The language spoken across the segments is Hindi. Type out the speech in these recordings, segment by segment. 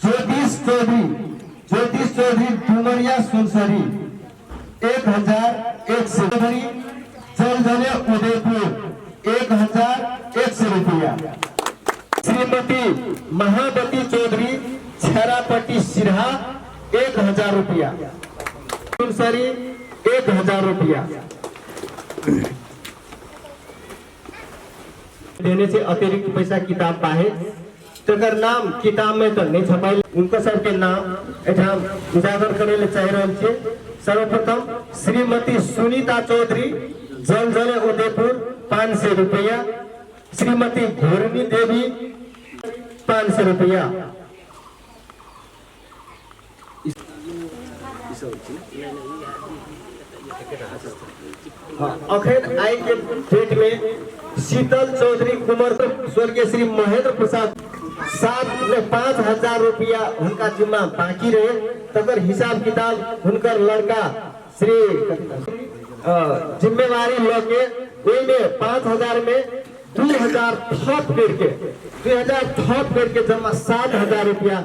ज्योतिष चौधरी डुमरिया सुनसरी 1100 जलझले उदयपुर 1100 रुपया। श्रीमती महावती चौधरी छरापट्टी सिरहा 1000 रुपया। सुनसरी 1000 रुपया। देने से अतिरिक्त पैसा किताब पाए तकर नाम किताब में तो नहीं छपाई, उनका सबके नाम एठाम उजागर करे ले चाह रहल छे। सर्वप्रथम श्रीमती सुनीता चौधरी जलझले उदयपुर 500 रुपया। श्रीमती घोरनी देवी 500 रुपया। अखन आई के डेट में शीतल चौधरी कुमार स्वर्गीय श्री महेंद्र प्रसाद 5000 रुपया उनका जिम्मा बाकी रहे, तकर हिसाब किताब उनकर लड़का श्री जिम्मेवारी लेके वही में 5000 में 2000 थप करके जमा 7000 रुपया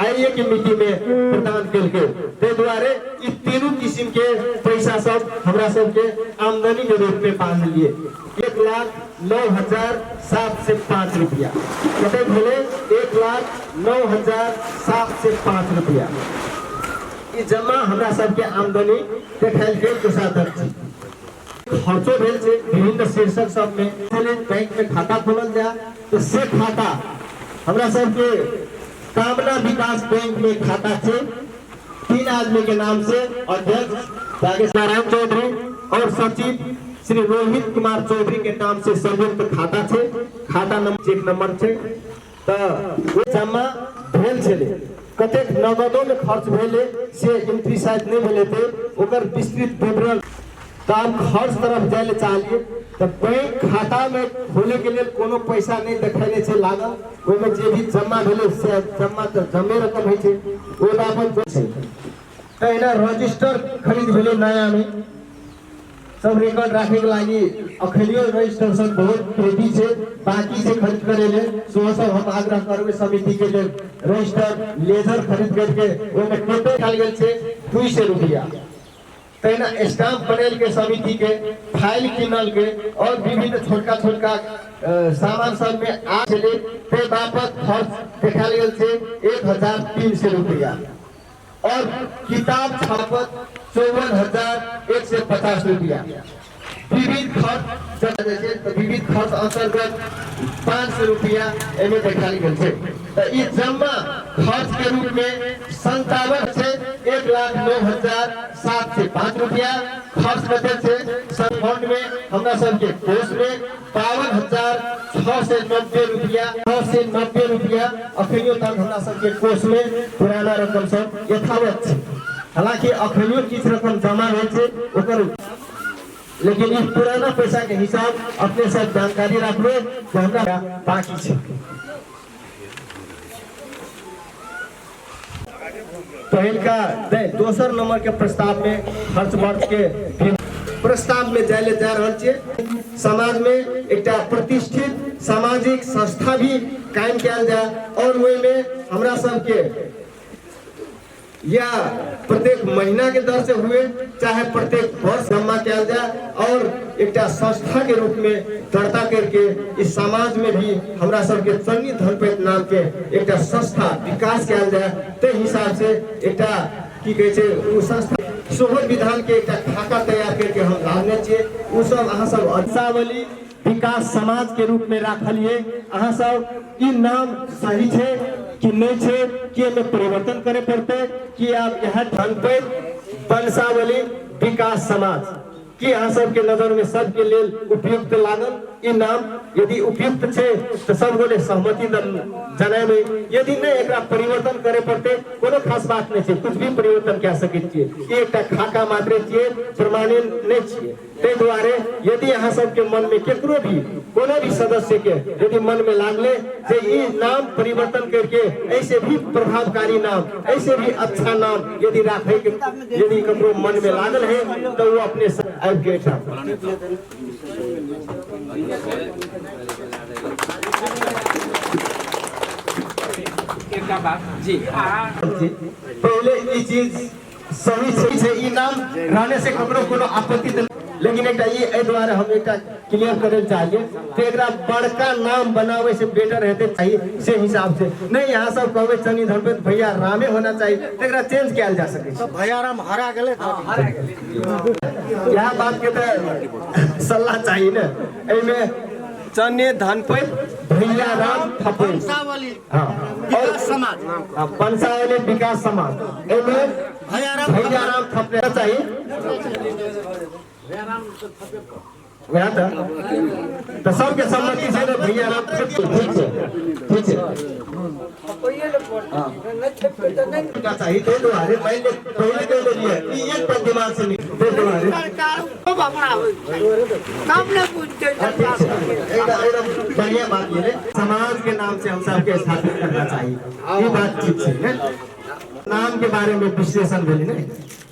आइए की मिट्टी में प्रदान करके ते द्वारे इ तीनों किस्म के पैसा सब हमरा सब के आमदनी के रूप में पास लिए 1,09,705 रुपया। कते भेले 1,09,705 रुपया। इ जमा हमरा सब के आमदनी देखाल के दोसाधक छी। खर्चो भेल छै विभिन्न शीर्षक सब में। पहले बैंक में खाता खोलल जा तो से खाता हमरा सब के कामना विकास बैंक में खाता है। 3 आदमी के नाम से अध्यक्ष नारायण चौधरी और सचिव श्री रोहित कुमार चौधरी के नाम से संयुक्त खाता है। खाता नंबर चेक नंबर है तो जमा भेल छले, कतेक नगदों में खर्च भेले से एंट्री शायद नहीं भेले थे, ओकर विस्तृत विवरण तो आप खर्च तरफ जाए चाहिए। तो बैंक खाता में खोले के लिए कोनो पैसा नहीं देखाने से लागल, ओमे जे भी जमा भेले से जमा तो जमे रकम है छे ओ अपन छै। तो एना रजिस्टर खरीद भेले नया में सब रिकॉर्ड रखे के लागि अखनियो रजिस्टर सब बहुत रेडी छे, बाकी से खरीद करे ले सो सब हम आग्रह करबे समिति के लिए रजिस्टर लेजर खरीद करके ओमे कते खाल गेल छे 200 रुपया। तेना स्टाम्प बनेल के समिति के फाइल किनल के और विभिन्न छोटका सामान सब में आ चले ते बापत खर्च देखाल गेल छे 1300 रुपया। और किताब छापत 54,150 रुपया। विविध खर्च विविध खर्च अंतर्गत 500 रुपया एमे देखाल गेल छे। तो इ जमा खर्च के रूप में 57 से 1,09,705 रुपया खर्च करते थे। सब फंड में हमरा सब के कोष में 52,690 रुपया अखनियो तक हमरा सब के कोष में पुराना रकम सब यथावत छे। हालांकि अखनियो किछ रकम जमा होय छे ओकर, लेकिन इस पुराना पैसा के हिसाब अपने साथ जानकारी रखबे कि हमरा बाकी छे। पहल का दोसर नंबर के प्रस्ताव में खर्च वर्ष के प्रस्ताव में जाए जा रहल छे। समाज में एकटा प्रतिष्ठित सामाजिक संस्था भी कायम किया जाए और वही में हमरा सब के या प्रत्येक महीना के दर से हुए चाहे प्रत्येक वर्ष जमा किया जाए और एक संस्था के रूप में दर्ता करके इस समाज में भी हमरा सब के चन्नी धनपैत नाम के एक संस्था विकास किया जाए। ते हिसाब से एक की कहे छे उ संस्था सोहर विधान के एक खाका तैयार करके हम लाने छिए। उ सब अहाँ सब असावली विकास समाज के रूप में राखलिए। अहाँ सब इ नाम सही छे कि नहीं छे कि में परिवर्तन करे पड़ते कि आप यह धनपैत वंशावली विकास समाज कि अहाँ सब के नजर में सब के लिए उपयुक्त लागल। इ नाम यदि उपयुक्त छे तो सब गोले सहमति जनाए में, यदि नहीं एकरा परिवर्तन करे पड़ते कोनो खास बात नहीं छे, कुछ भी परिवर्तन कह सके छिए। एक खाका मात्र छिए, प्रमाणित नहीं छिए। ते द्वारे यदि अहाँ सब के मन में केकरो भी कोनो भी सदस्य के यदि मन में लागले जे इ नाम परिवर्तन करके ऐसे भी प्रभावकारी नाम ऐसे भी अच्छा नाम यदि राखे के यदि ककरो मन में लागल है तो वो अपने आबि के जी पहले ई चीज सही छै, ई नाम रहने से ककरो कोनो आपत्ति त, लेकिन एकटा ई एहि दुआरे हम एकटा क्लियर करे चाहिए कि एकरा बड़का नाम बनावे से बेटर हेते चाहिए से हिसाब से नहीं। यहाँ सब कहबे चनी धरबे भैया रामे होना चाहिए, तो एकरा चेंज किया जा सके छै। भैया राम हरा गेले यह बात के तो सलाह चाहिए ना। एमे चने धनपत भैया राम थपे पंसावली हाँ विकास समाज पंसावली विकास समाज एमे भैया राम थपे चाहिए। वहाँ तो सबके सम्मति से भैया राम ठीक है चाहिए। तो तुम्हारे पहले के लिए एक पर दिमाग से नहीं तुम्हारे बढ़िया बात ये समाज के नाम से हम सबके स्थापित करना चाहिए, ये बात ठीक है। नाम के बारे में विश्लेषण भेल नहीं,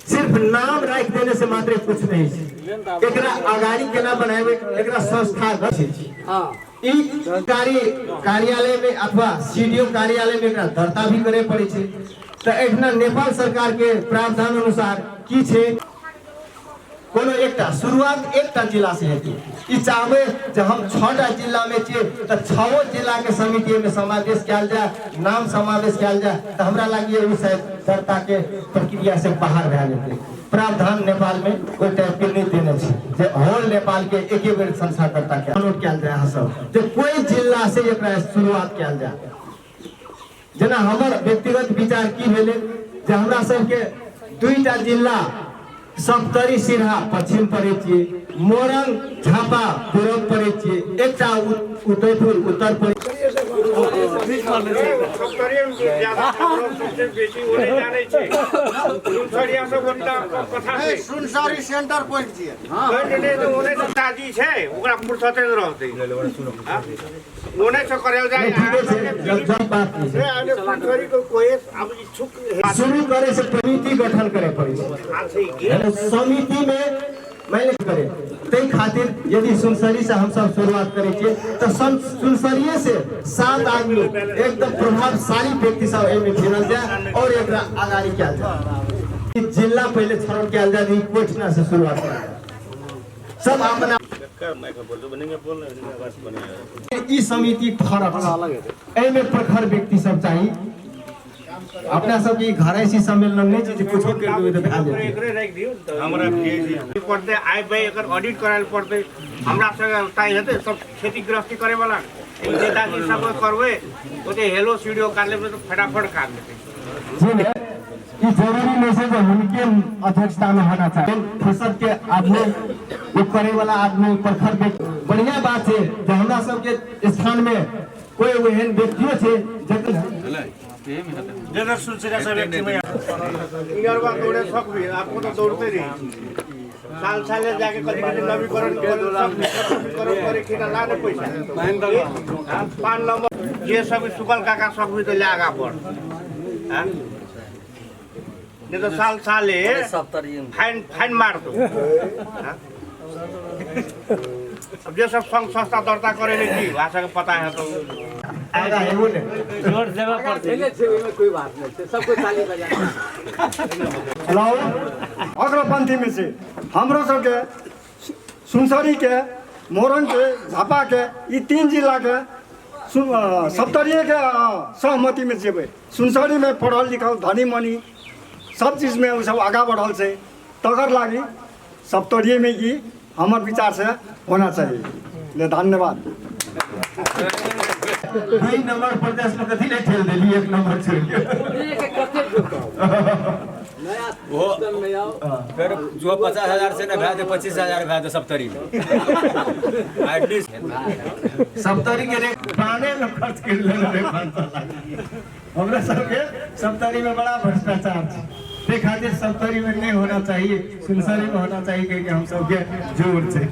सिर्फ नाम रख देने से मात्र कुछ नहीं है। एकरा अगाड़ी केना बनावे, एकरा संस्थागत छै। ई कार्यालय में अथवा सीडीओ कार्यालय में एकरा दर्ता भी करे पड़े छै। तो एठना नेपाल सरकार के प्रावधान अनुसार की छै, कोनो एकटा शुरुआत एकटा जिला से हेतै। ई चाहबे जे हम 6टा जिला में छियै तो 6 जिला के समिति में समावेश कयल जाय, नाम समावेश कयल जाय, तो हमरा लागिए ई शायद दर्ता के प्रक्रिया से बाहर भए जेतै। प्रावधान नेपाल में कोई टाइप के नहीं देने छै जे होल नेपाल के एके बेर संस्थाकर्ता के नोट कयल जाय। अहाँ सब जे कोई जिला से एकरा शुरुआत कयल जाय। जेना हमर व्यक्तिगत विचार की भेलै जे हमरा सबके 2टा जिला सप्तरी सिरहा पश्चिम पड़े छियै, मोरंग झापा पूर्व पड़े छियै, एकटा उदयपुर उत्तर पड़े। सुनसरी सेंटर पॉइंट छियै ताजी छै ओकरा फुर्सते न रहतै ओने से करल जाय। शुरू करे से समिति गठन करे पड़े छै। समिति में मैंने करे तै खातिर यदि सुनसरी से हम सब शुरुआत करे छियै तो सुनसरिये से 7 आदमी एकदम प्रभावशाली व्यक्ति सब एमे गिनल जाय और एकरा आगाड़ी कयल जाय। जिला पहले छान कयल जाय, कोठना से शुरुआत कयल जाय। सब अपना ई समिति फरक एमे प्रखर व्यक्ति सब चाहिए। अपना सब की घरैसी सम्मेलन नहीं छै, कुछ कर देबै त भए जेतै। एकरे राख दियौ हमरा पड़ते आइ भाई एकर ऑडिट करायल पड़ते। हमरा सब ताई हेतै सब खेती गृहस्थी करे वाला नेताजी सब करबै ओते हेलो सीडीओ काट लेबै तो फटाफट काट देतै। जी ने ई जरूरी नहीं है कि उनके अध्यक्षता में होना चाहिए। फसद के आदमी वो करे वाला आदमी प्रखर व्यक्ति बढ़िया बात है जे हमरा सब के स्थान में कोई एहन व्यक्तियो छै जनरल सुनसरी सब व्यक्ति में इनरवा दौड़े सब भी आपको तो दौड़ते रही साल जाके कभी नवीकरण करे खिना लाने पैसा 5 नंबर ये सब सुकल काका सब भी तो लागा पड़ नहीं तो साले फाइन मार दो। अब जो सब संघ संस्था दर्ता करे की भाषा का पता है तो आएगा है वो ने जोर देवा पड़ते है। कोई बात नहीं, सबको ताली बजाना। हेलो अग्रपंथी में से हमरो सबके सुनसरी के मोरंग के झापा के ई 3 जिला के सप्तरी के सहमति में जेबै। सुनसरी में पढ़ल लिखल धनी मनी सब चीज में सब आगा बढ़ल से तकर लागी सप्तरी में ई हमर विचार से होना चाहिए। ले धन्यवाद। 2 नंबर प्रदेश में कथी ले ठेल देली 1 नंबर छोड़ वो फिर जो 50,000 से न भए दे 25,000 भए दे सप्तरी में एटलीस्ट सप्तरी के प्राणे न खर्च कर लेने 500 लाख। हमरा सबके सप्तरी में बड़ा भ्रष्टाचार छै, ते खातिर सप्तरी में नहीं होना चाहिए, सुनसरी में होना चाहिए क्योंकि हम सबके जोर छै।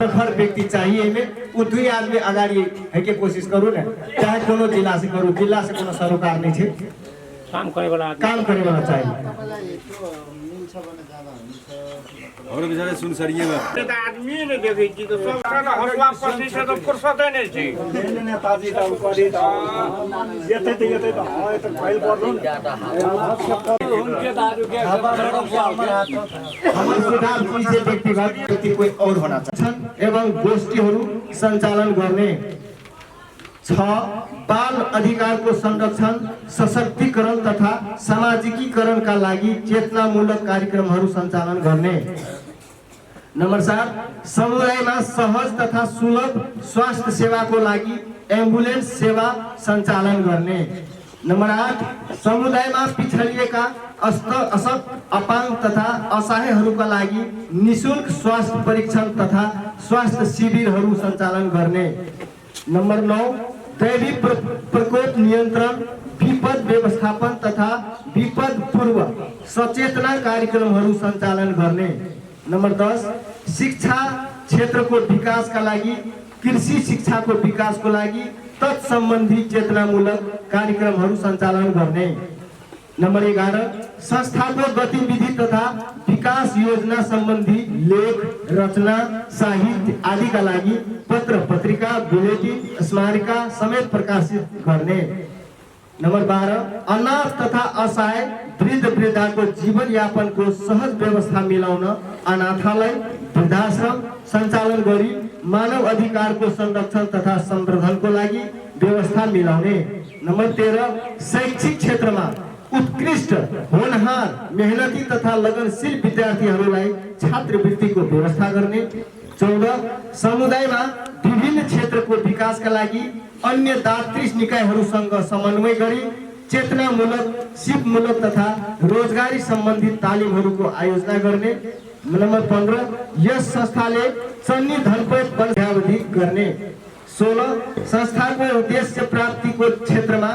हर व्यक्ति चाहिए में वो 2 आदमी अगाड़ी है के कोशिश करू ना, चाहे कोनो जिला से करू, जिला से कोनो सरोकार नहीं छै। काम करे वाला चाहिए। और बेचारे सुनसरिये में त्यो त आदमी नै देखे कि त सब हसुआ पछि से त फुर्सदै नै छै नेताजी त करी त यतै त है त फाइल पर्नु हमारे सुधार पीछे व्यक्तिगत व्यक्ति कोई और होना चाहिए एवं गोष्ठीहरू सञ्चालन गर्ने। 6 बाल अधिकारको संरक्षण सशक्तिकरण तथा सामाजिकीकरणका लागि चेतनामूलक कार्यक्रमहरू सञ्चालन गर्ने। नम्बर 7 समुदायमा सहज तथा सुलभ स्वास्थ्य सेवाको लागि एम्बुलेन्स सेवा सञ्चालन गर्ने। नम्बर 8 समुदायमा पिछडिएका अशक्त अपाङ्ग तथा असहायहरूका लागि निशुल्क स्वास्थ्य परीक्षण तथा स्वास्थ्य शिविरहरू सञ्चालन गर्ने। नम्बर 9 दैवी प्रकोप नियन्त्रण विपद व्यवस्थापन तथा विपद पूर्व सचेतना कार्यक्रमहरू सञ्चालन गर्ने। नम्बर 10 शिक्षा क्षेत्रको विकासका लागि कृषि शिक्षाको विकासको लागि तत्सम्बन्धी चेतनामूलक कार्यक्रमहरू सञ्चालन गर्ने। नम्बर 11 संस्थाको गतिविधि तथा विकास योजना सम्बन्धी लेख रचना साहित्य आदिका लागि पत्र पत्रिका बुलेटिन स्मारिका समेत प्रकाशित गर्ने। नम्बर 12 अनाथ तथा असहाय वृद्ध वृद्धाको जीवन यापनको सहज व्यवस्था मिलाउन अनाथालय वृद्धाश्रम सञ्चालन गरी मानव अधिकारको संरक्षण तथा संवर्धनको लागि व्यवस्था मिलाउने। नम्बर 13 शैक्षिक क्षेत्रमा उत्कृष्ट होनहार मेहनती तथा लगनशील विद्यार्थीहरूलाई छात्रवृत्तिको व्यवस्था गर्ने। 14 समुदायमा विभिन्न क्षेत्रको विकासका लागि अन्य दातृ निकायहरूसँग समन्वय गरी चेतनामूलक सिपमूलक तथा रोजगारी सम्बन्धी तालिमहरूको आयोजना गर्ने। नम्बर 15 यस संस्थाले चन्नी धनपैठ बलअवधि गर्ने। 16 संस्थाको उद्देश्य प्राप्तिको क्षेत्रमा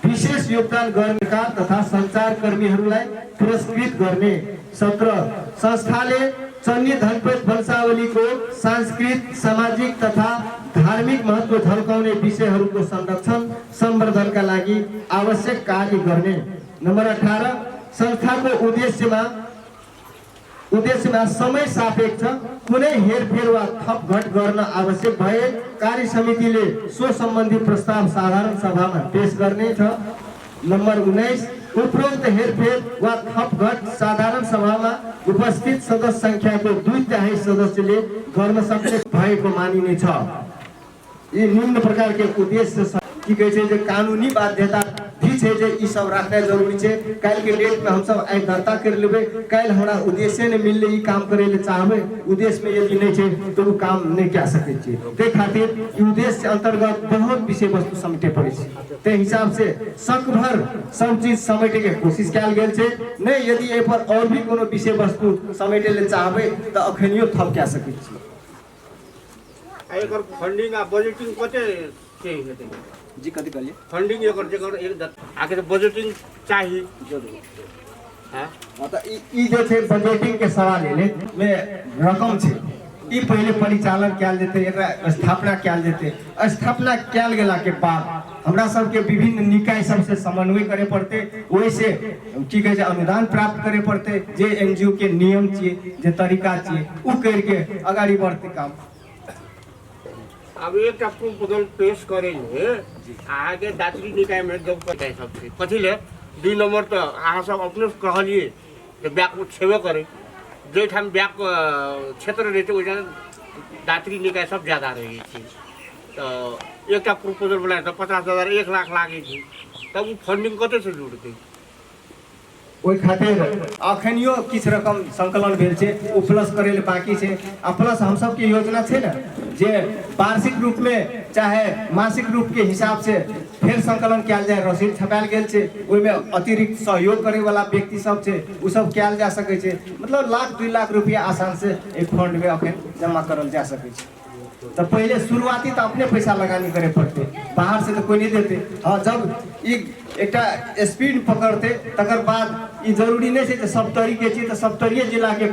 विशेष योगदान गर्नेका तथा सञ्चारकर्मीहरूलाई पुरस्कृत गर्ने। 17 संस्थाले चन्नी धनपैठ वंशावलीको सांस्कृतिक सामाजिक तथा धार्मिक महत्व झल्काउने विषयहरूको संरक्षण संवर्धनका लागि आवश्यक कार्य गर्ने। नम्बर 18 संस्थाको उद्देश्यमा समय सापेक्ष कुनै हेरफेर वा थपघट गर्न आवश्यक भए कार्य समितिले सो सम्बन्धी प्रस्ताव साधारण सभामा पेश गर्नेछ। नम्बर 19 उपरोक्त हेरफेर वा थपघट साधारण सभामा उपस्थित सदस्य संख्याको 2/3 सदस्यले गर्न सक्ने भएको मानिनेछ। यी निम्न प्रकार के उद्देश्य की कहै छै जे कानूनी बाध्यता भी छै जे ई सब राखनाइ जरूरी छै। काल्हि के डेट में हम सब आइ दर्ता कर लेबै, काल्हि हमरा उद्देश्य ने मिलले ई काम करे ले चाहबै, उद्देश्य में यदि नहीं छै तो वो काम नहीं कऽ सकै छै। ते खातिर ई उद्देश्य अंतर्गत बहुत विषय वस्तु समेटे पड़ै छै। ते हिसाब से सकभर सब चीज समेटे के कोशिश कयल गेल छै। नहीं यदि एहि पर और भी कोनो विषय वस्तु समेटे ले चाहबै तो अखनियो थप कऽ सकै छी। एकर फंडिंग आ बजेटिंग कते छै हेतै जी कथी कहलिए फंडिंग एकर एक आखिर बजेटिंग चाहिए जरूर हां मतलब ई जे छै बजेटिंग के सवाल एले में रकम छै ई पहले परिचालन कयल जेतै, एकरा स्थापना कयल जेतै। स्थापना कयल गेला के बाद हमरा सबके विभिन्न निकाय सबसे समन्वय करे पड़ते, ओहि से की कहै छै अनुदान प्राप्त करे पड़ते। जे एनजीओ के नियम छियै जे तरीका छियै उ कर के आगाड़ी बढ़ते काम। अब एक प्रपोजल पेश करेंगे आगे दात्री निकाय में जब निकाय सबसे कथिले 2 नंबर तो अहाँ सब अपने कहलिए कि ब्याक छेबे करे जे ठाम ब्याक क्षेत्र रहते वजह दात्री निकाय सब ज्यादा रही थी। तो एक प्रपोजल बनाए तो 50,000 1 लाख लागे थी, तब वो फंडिंग कते से जुड़ते ओहि खातिर अखनियो किछ रकम संकलन भेल छै, ओ प्लस करे ले बाकी छै। आ प्लस हम सब के योजना छै ना जे वार्षिक रूप में चाहे मासिक रूप के हिसाब से फिर संकलन कयल जाए, रसीद छपायल गेल छै, ओहि में अतिरिक्त सहयोग करे वाला व्यक्ति सब छै उ सब कयल जा सकै छै। मतलब 1-2 लाख रुपया आसान से एक फंड में अखन जमा करल जा सकै छै। तो पहले शुरुआती तो अपने पैसा लगानी करे पड़ते, बाहर से तो कोई नहीं देते। हाँ जब एक स्पीड पकड़ते तकर बाद ये जरूरी नहीं है सप्तरी के चीज तो सप्तरीय जिला के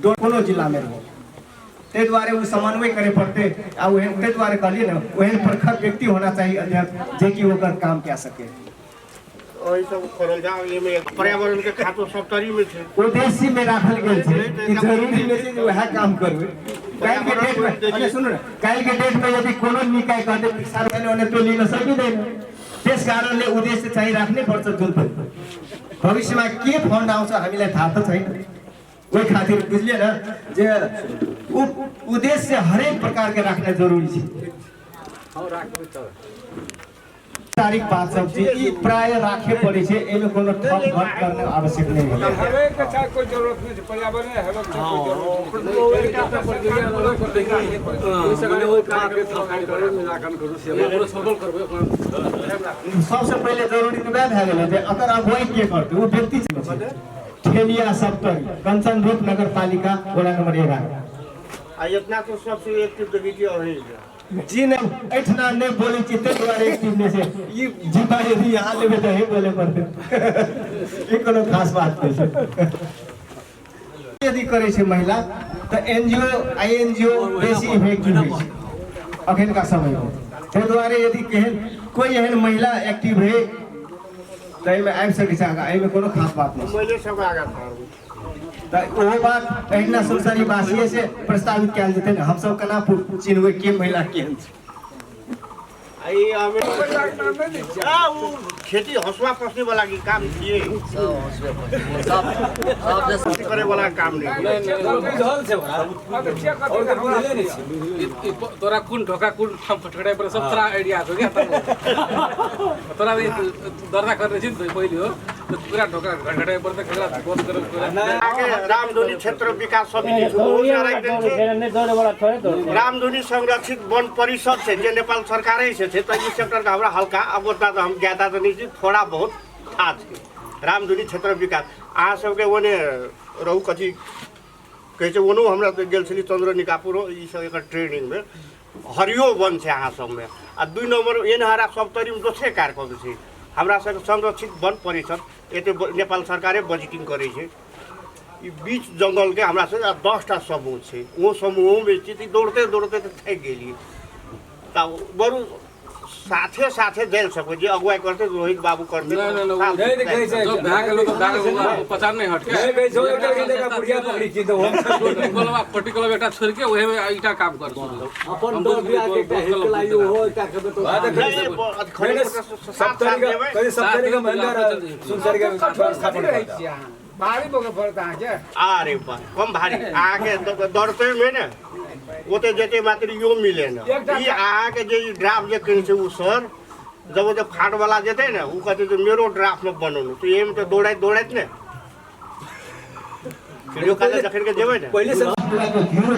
कोनो जिला में रहो, ते द्वारे वो समन्वय करे पड़ते। आ ओहन ते द्वारे कहलिए ना ओहन प्रखर व्यक्ति होना चाहिए अध्यक्ष जे कि ओकर काम कऽ सके। वही सब करल जा में पर्यावरण के खातो सप्तरी में छे उद्देश्य में राखल गेल छै कि जरूरी नहीं छै जे वह काम करबै काल के डेट में अरे सुनो ना काल के डेट में यदि कोनो निकाय कहते किसान भने ओने तो लिन सकिदैन त्यस कारणले उद्देश्य चाहिँ राख्नै पर्छ जुन भविष्यमा के फन्ड आउँछ हामीलाई थाहा त छैन ओइ खातिर बुझलिए न जे उद्देश्य हरेक प्रकार के राख्न जरुरी छ तारिक बात सब चीज ई प्राय राखे पड़े छे एमे कोनो ठप घट करने आवश्यक नहीं है हवे के साथ कोई जरूरत नहीं पर्यावरण है हवे कोई जरूरत नहीं है ओइ काम के सफाई करे निराकरण करू सेवा पूरा सबल करबे सबसे पहले जरूरी तो वह भए गेल जे अगर अगुवाई के करते वो व्यक्ति छै ठेलिया सप्तरी कंचन रूप नगर पालिका वडा नंबर 11 आ इतना तो सबसे एक्टिव तो वीडियो है जी ने एठना ने बोले छी ते द्वारे एक्टिव ने से ई जीता यदि यहां लेबे त हे बोले पड़ते ई कोनो खास बात नहीं छै यदि करे छै महिला त एनजीओ आईएनजीओ बेसी इफेक्टिव है अखन का समय में ते द्वारे यदि केहन कोई एहन महिला एक्टिव है त एमे आबि सकै छै आगा एमे कोनो खास बात नहीं मैले सब आगा था त ओहो बात एहिना संसारी वासीय से प्रस्तावित कयल जेतै न हम सब केना चिन्हबै के महिला केहन छै आई हमें ऊ खेती हसुआ पसने वाला की काम किए सब करे वाला काम नहीं झल छै और बुझले नहीं छै तोरा कुन ढोका कुन फटफटाइ पर सब तोरा आइडिया छ क्या तोरा दर्ता गर्ने छिन् पहिले हो पूरा ढोका घटघटाइ पर त खेला बस गरेर आगे रामधुनी क्षेत्र विकास समिति रामधुनी संरक्षित वन परिषद से जे नेपाल सरकारै से तो इस सेक्टर का हमरा हल्का अब उतना तो हम ज्यादा तो नहीं थी थोड़ा बहुत था रामधुनी क्षेत्र विकास अहाँ सबके ओने रहू कथी कहै छै ओनो हमरा तो गेल छली चंद्र निकापुर ई सब एकर ट्रेनिंग में हरियो वन छै अहाँ सब में आ 2 नंबर एनहारा सप्तरी में दोसरे कार्यक्रम छै हमरा सब संरक्षित वन परिषद एते नेपाल सरकारे बजेटिंग करे छै ई बीच जंगल के हमरा से 10टा समूह छै वो समूह में चिति दौड़ते दौड़ते तो थक गेली त बरु साथे साथे जेल सको जे अगुवाई करते रोहित बाबू करते नहीं कहि छै जो भाग लो तो भाग पचान नहीं हट के कहि जो एकटा जगह बुढ़िया पकड़ी छी तो हम पर्टिकुलर बेटा छोड़ के ओहे में ईटा काम कर अपन दो बिया के हेल्प लाइयो हो का करबे तो सप्तरी का मंदिर सुनसरी का स्थापना भारी बोके पड़ता है क्या अरे बा कम भारी आके दौड़ते में ना ओते जेते मात्र यो मिले ना ई आहा के जे ड्राफ्ट जे कहि छै उ सर जब वो फाट वाला जेते ना उ कहते तो मेरो ड्राफ्ट में बनौनु तो एम तो दौड़ाइत दौड़ाइत ने वीडियो काले जखन के जेबै ना पहले से जीरो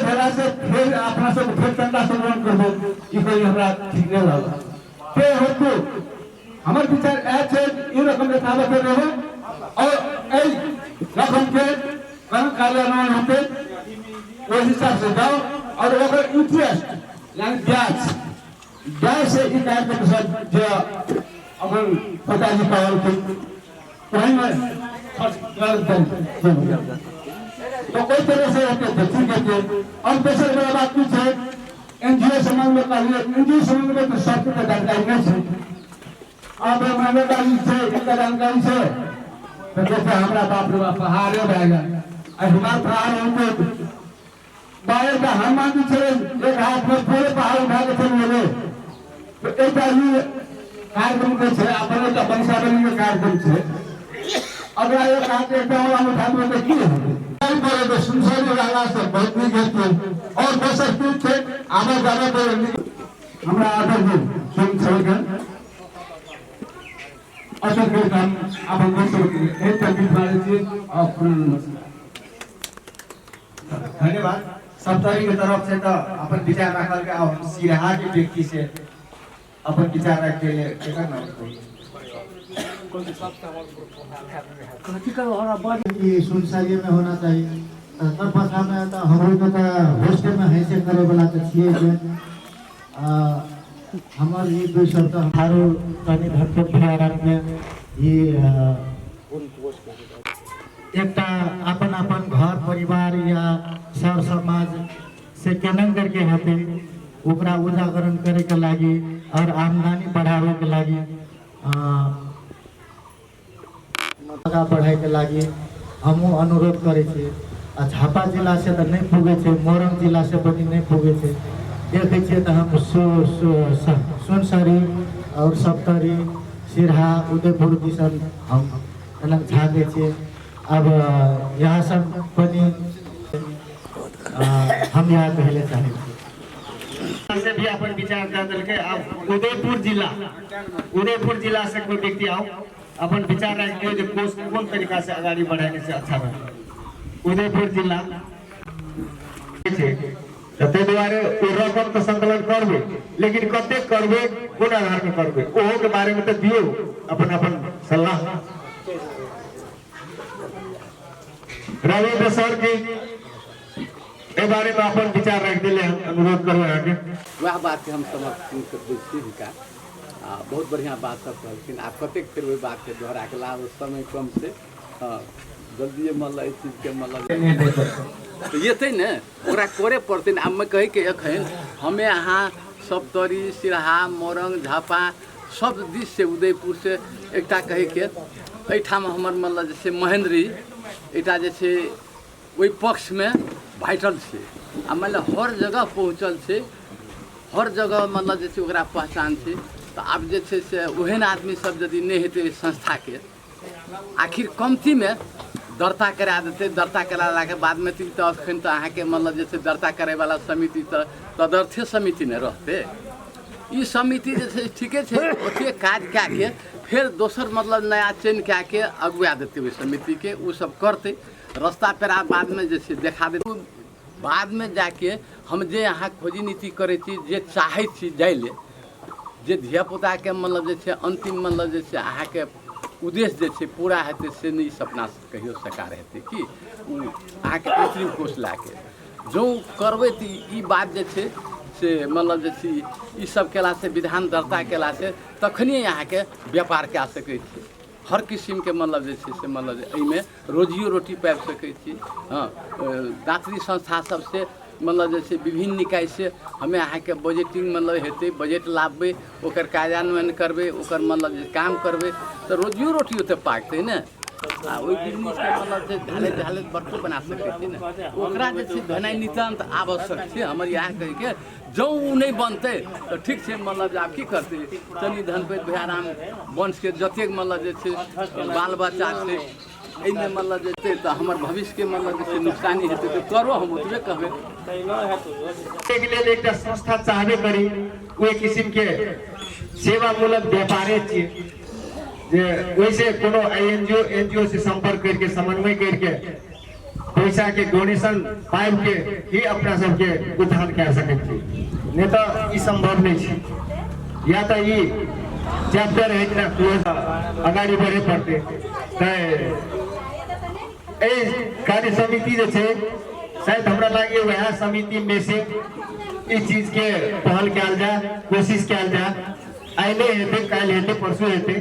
भेला से फिर अपना सब फिर चंदा संग्रह करबो ई कोई हमरा ठीक नहीं लागल के होतो हमर विचार ए छै ई रकम के थाबे कर रहो और ए रकम के कम कार्यान्वयन होते उस हिसाब से जाओ और अगर इंटरेस्ट यानी ब्याज से ई कार्य के साथ जो अपन पिताजी का और वहीं में खर्च कर तो कोई तरह से रहते ठीक है और दूसरी बड़ा बात कुछ है एनजीओ संबंध में कहिए एनजीओ संबंध में तो सबको जानकारी नहीं है अब मान्यताई से इनका जानकारी से तो जैसे हमारा बाप रे बाप पहाड़ रहेगा हमारा पहाड़ हमको बाहर का हनुमान जी से एक हाथ में पूरे पहाड़ उठा के चले गए तो एक आदमी कार्यक्रम के छे अपने का वंशावली के कार्यक्रम छे अगर एक हाथ एक हम उठा तो की है बोले तो सुनसारी वाला से बहुत नहीं कहते और बस थे आगे जाने पर हमरा आदर जी सुन छोड़कर अच्छा फिर हम अपन दोस्तों एक तकलीफ वाले थे और नमस्कार धन्यवाद सप्तरी की तरफ से तो अपन विचार रखल के और सिराहा के व्यक्ति से अपन विचार रख के लिए क्या करना ये सुनसारी में होना चाहिए तर पाछा में तो हमरो तो हॉस्टल में है से करे वाला तो छिए जे हमार ये दो शब्द हमारो तनी धरती खिलारन में ये एकटा अपन अपन घर परिवार या सर समाज से केनन करके हेतै ओकरा उजागरण करे के लागि और आमदनी बढ़ावे के लागि आगाँ बढ़ाइके लागि हमहूँ अनुरोध करै छी। आ झापा जिला से तऽ नहीं पुगे छै, मोरंग जिला से पनि नहीं पुगे छै। देखे छियै तऽ हम सुनसरी और सप्तरी सिरहा उदयपुर दिसन हम एनक झाँके छियै। अब यहाँ सब पनि हम यहाँ कहले चाहे से भी अपन विचार कर देलकै। अब उदयपुर जिला से कोई व्यक्ति आओ अपन विचार रख दियो जे कोन तरीका से आगाड़ी बढ़ाने से अच्छा रहे। उदयपुर जिला ताहि दुआरे ओ रकम तो संकलन करबे, लेकिन कते करबे कोन आधार में करबे ओहो के बारे में तो दियो अपन अपन सलाह। रवि सर की ए बारे में अपन विचार रख दिले, हम अनुरोध करबे आगे। वह बात के हम समर्थन करते छी। बहुत बढ़िया बात सब कहलखिन। आप कतेक फिर वही बात के दोहरा के लाभ समय कम से जल्दी मतलब इस चीज के मतलब तो ये थे न ओकरा करे पड़ते। अब मैं कही के एखन हमें यहाँ सप्तरी सिरहा मोरंग झापा सब दिश से उदयपुर से एकटा कहे के एठाम हमर मतलब जैसे महेंद्री एटा जैसे वही पक्ष में भाइटल से आ मतलब हर जगह पहुँचल से, हर जगह मतलब जैसे ओकरा पहचान से। तो आब जैसे से ओहन आदमी सब यदि नहीं हेतै संस्था के आखिर कमती में दर्ता करा देते। दर्ता करा के बाद में तो अखन तो अहाँ के मतलब जैसे दर्ता करे वाला समिति तो तदर्थे समिति ने रहते। ई समिति जैसे ठीके है ओते काज क्या के फिर दोसर मतलब नया चयन क्या के अगुआ देते हुए समिति के वो सब करते रास्ता पेरा बाद में जैसे देखा देते। बाद में जाके हम जे यहाँ खोजी नीति करे छी जे चाहे छी जाए ले जे धियापुता के मतलब जैसे अंतिम मतलब जैसे अहाँ के उद्देश्य जैसे पूरा हेतै से नहीं सपना कहियो साकार हेतै कि अहाँ के अंतरिम कोष लाके जो करबै तो ई बात जैसे से मतलब जैसे ई सब केला से विधान दर्ता केला से तखने यहाँ के व्यापार कए सकै छी। हर किस्म के मतलब जैसे से मतलब एहिमे रोजियो रोटी पाबि सकै छी। हाँ दात्री संस्था सबसे मतलब जैसे विभिन्न निकाय से हमें अहाँ के बजटिंग मतलब हेतै, बजट लाबबै ओकर कार्यान्वयन करबै ओकर मतलब जे काम करबै तो रोजियो रोटी ओते पाकतै ने। आ ओहि बिजनेस के मतलब जे ढालैत ढालैत बड़को बना सकै छी ने ओकरा जे छै भेनाइ नितान्त आवश्यक छै। हमर यहाँ कहि के जँ ओ नहीं बनतै तो ठीक छै मतलब आब की करतै तनी धनपति भैयाराम वंश के जतेक मतलब जे छै बाल बच्चा छै एहिमे मतलब जेतै तो हमर भविष्य के मतलब जैसे नुकसानी हेतै तो करो हम ओतबे कहबै। के लेल एकटा संस्था चाहबे करी ओहि किस्म के सेवामूलक व्यापारे छियै जे वैसे कोनो एनजीओ से संपर्क करके समन्वय करके पैसा के डोनेशन पाइब के ही अपना सबके उत्थान कए सकै छी। नहीं तो ई संभव नहीं छै। या तो ई चैप्टर है कि ना अगाड़ी बढ़े पड़ते कार्य समिति जो है शायद हमरा लगे वह समिति में से इस चीज के पहल कल जाए, कोशिश कल जाए। आइले हेते काल हेते परसों हेते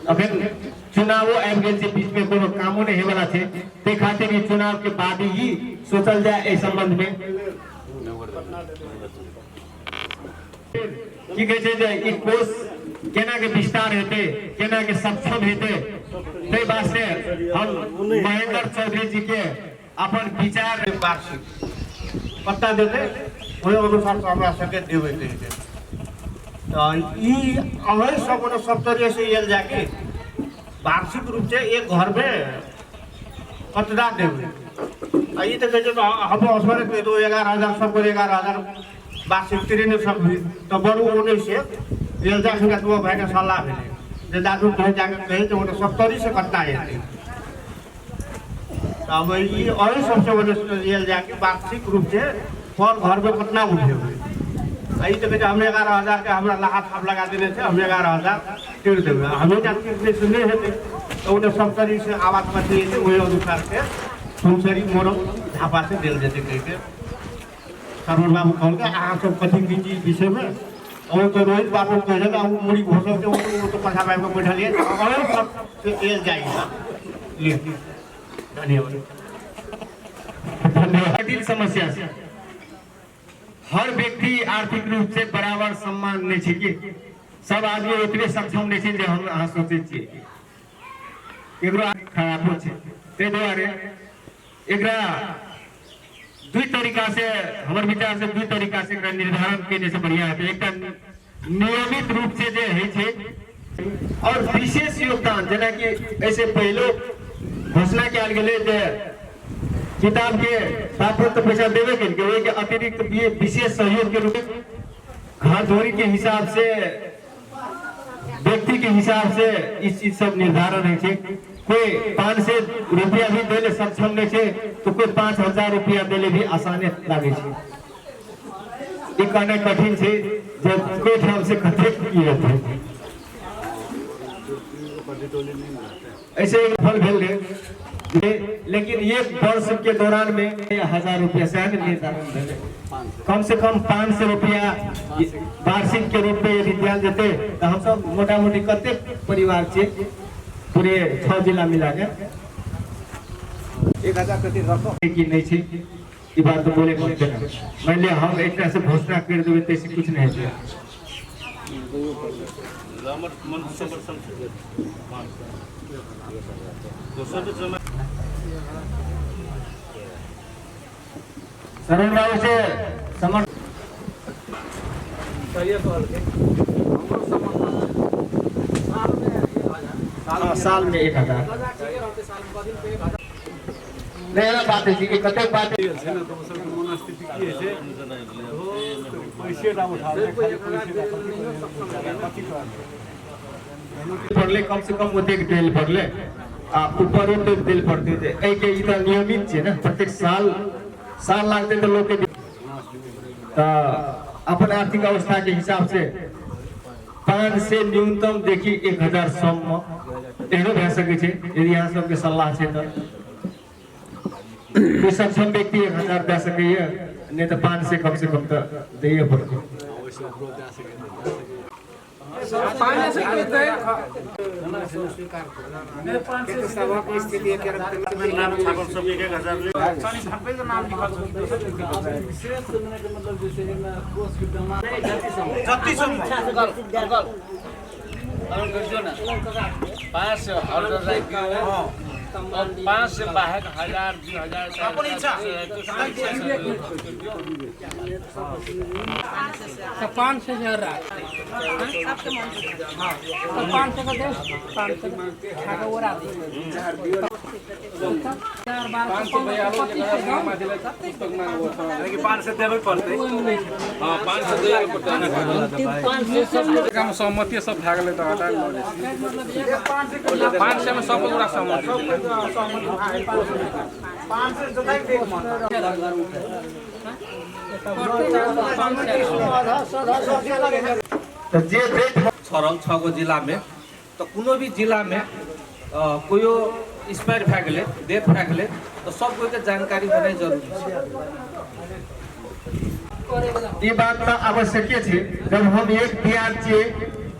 अखन चुनावो आबि गेल छै, बीच में कोनो कामो नहीं हेवला छै, ते खातिर चुनाव के बाद ही सोचल जाए एहि संबंध में। की कहे छै जे ई कोष केना के विस्तार हेते, केना के सक्षम हेते, ताहि वास्ते हम महेंद्र चौधरी जी के अपन विचार वार्षिक पत्ता देते ओहि अनुसार हमरा सबके देवे के ई अवै सब सप्तरी से ये जाके वार्षिक रूप से एक घर में पत्ता देवे। ये तो कहते हम असर के तो 11,000 सबको 11,000 वार्षिक ट्रेन सब तो बड़ू होने से ये जाके तो भाई के सलाह भेले जे दादू कहे जाके कहे तो 70 से कटना है। अब ये और सबसे बड़े ये जाके वार्षिक रूप से पर घर में कितना उठे हुए आई तो कहते हमने 11,000 के हमारा लाख आप लगा देने थे, हमने 11,000 टिर देंगे हमें जाके सुने हैं तो उन्हें सप्तरी से आवाज पति वही अनुसार के सुनसरी मोरम झापा से दिल देते कह के सरवन बाबू कहल के अहाँ सब कथी की विषय में और तो रोहित बाबू कहे मुड़ी घोषण के वो तो पछा बाबू को बैठा लिए और सब एल जाएगा। धन्यवाद। जटिल समस्या से हर व्यक्ति आर्थिक रूप से बराबर सम्मान नहीं है कि सब आदमी उतने सक्षम नहीं छे जे हम अहाँ सोचे छियै। एकरो खराबो छै, ताहि दुआरे एकरा दुई तरीका से हमर विचार से दुई तरीका से एकरा निर्धारण केने से बढ़िया हेतै। एकटा नियमित रूप से जे होइ छै और विशेष योगदान, जेना कि ऐसे पहले घोषणा कयल गेलै जे किताब के छात्र तो पैसा देवे के ओहि के अतिरिक्त ये विशेष सहयोग के रूप में घर धोरी के हिसाब से, व्यक्ति के हिसाब से इस चीज सब निर्धारण है छै। कोई 500 रुपया भी देले सक्षम नहीं छै तो कोई 5000 रुपया देले भी आसाने लागे छै। ई कहना कठिन छै जे कोई ठाम से कतेक की हेतै। ऐसे फल भेल रहे, लेकिन एक वर्ष के दौरान में 1000 रुपया से निर्धारण भेले। कम से कम 500 रुपया वार्षिक के रूप में यदि दिया देते तो हम सब मोटा मोटी कते परिवार छे पूरे 6 जिला मिला के 1000 प्रति रखो कि नहीं छे। ई बात तो बोले पड़ते ना, मान लिया हम एक तरह से घोषणा कर देवे तैसे कुछ नहीं है। शरण बाबू से समर्थ साल में 1000 नया बात है कि कते बात है मनस्थिति की है पैसे ना उठा पड़ले कम से कम ओते के देल पड़ले आ ऊपर तो देल पड़ते थे। ए के इतना नियमित छे ना, प्रत्येक साल लागते तो लोग के अपन आर्थिक अवस्था के हिसाब से 5 से न्यूनतम देखी 1000 सम एहनो भए सके छे। यदि यहाँ सबके सलाह छे तो कोई सक्षम व्यक्ति 1000 दे सकैए, नहीं तो 5 से कम तो दैए पड़ते। पाँच से बाहर 1000 2000 अपनी इच्छा 5 से ज्यादा हाँ 500 का देश 500 खाका और आदि 5 से देवे पड़ते। हां 5 से देवे पड़ते। काम सहमति सब भए गेलै त हटा ले 500 में सब पूरा सहमति 500 जोताई देख मन तो जे देख छरल 6 गो जिला में तो कोनो भी जिला में कोई एक्सपायर भए गेलै, डेथ भए गेलै तो सब कोई के जानकारी होना जरूरी है। ये बात तो आवश्यक है। जब हम एक बिहार छे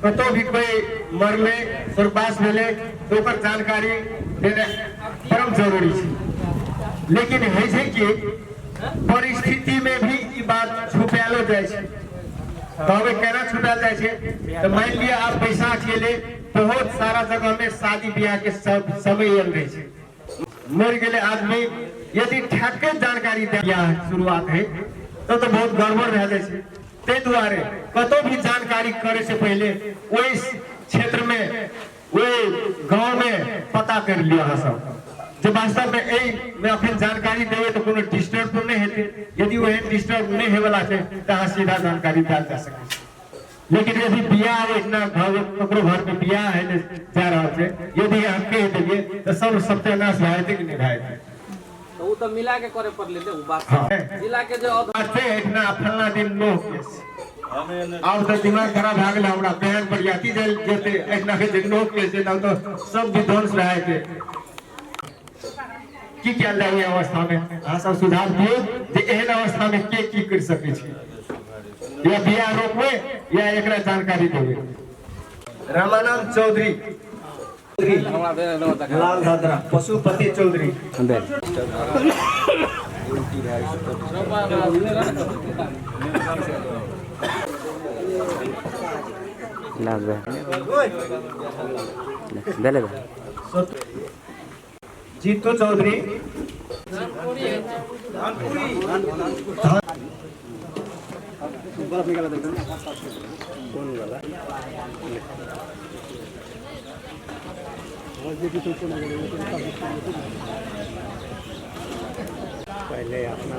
कतो भी कोई मरले स्वर्गवास भेले तो ओकर जानकारी देना परम जरूरी है। लेकिन है छै कि परिस्थिति में भी ये बात छुपालो जाए छै। तबे केना छुपाल जाए छै तो मान लिया आप पैसा खेले बहुत सारा जगह में शादी ब्याह के समय आयल रहे छै, मर गेले आदमी, यदि ठाके जानकारी दिया शुरुआत है तो बहुत गड़बड़ रह जाए छै। ते दुआरे कतो भी जानकारी करे से पहले वही क्षेत्र में वही गांव में पता कर लिया है सब जो वास्तव में ए में अपन जानकारी देवे तो कोनो डिस्टर्ब तो नहीं हेते। यदि वह डिस्टर्ब नहीं है वाला छै तो सीधा जानकारी दिया जा सके। लेकिन यदि बियाह इतना घर में बियाह है जा रहा है, यदि हम कह देंगे तो सब सत्यानाश भाई कि नहीं भाई तो वो तो मिला के करे पड़ लेते वो बात हाँ। जिला के जो इतना फलना दिन लोग अब तो दिमाग खराब हो गया हमरा बहन पर याती जेते इतना के दिन लोग के ना तो सब विध्वंस रहे थे की क्या जाए अवस्था में आ सब सुधार दिए जे एहन अवस्था में के की कर सके छी, या बिया रोकवे या एकरा जानकारी देवे। रामानंद चौधरी लाल दादरा पशुपति चौधरी जीतू चौधरी, पहले अपना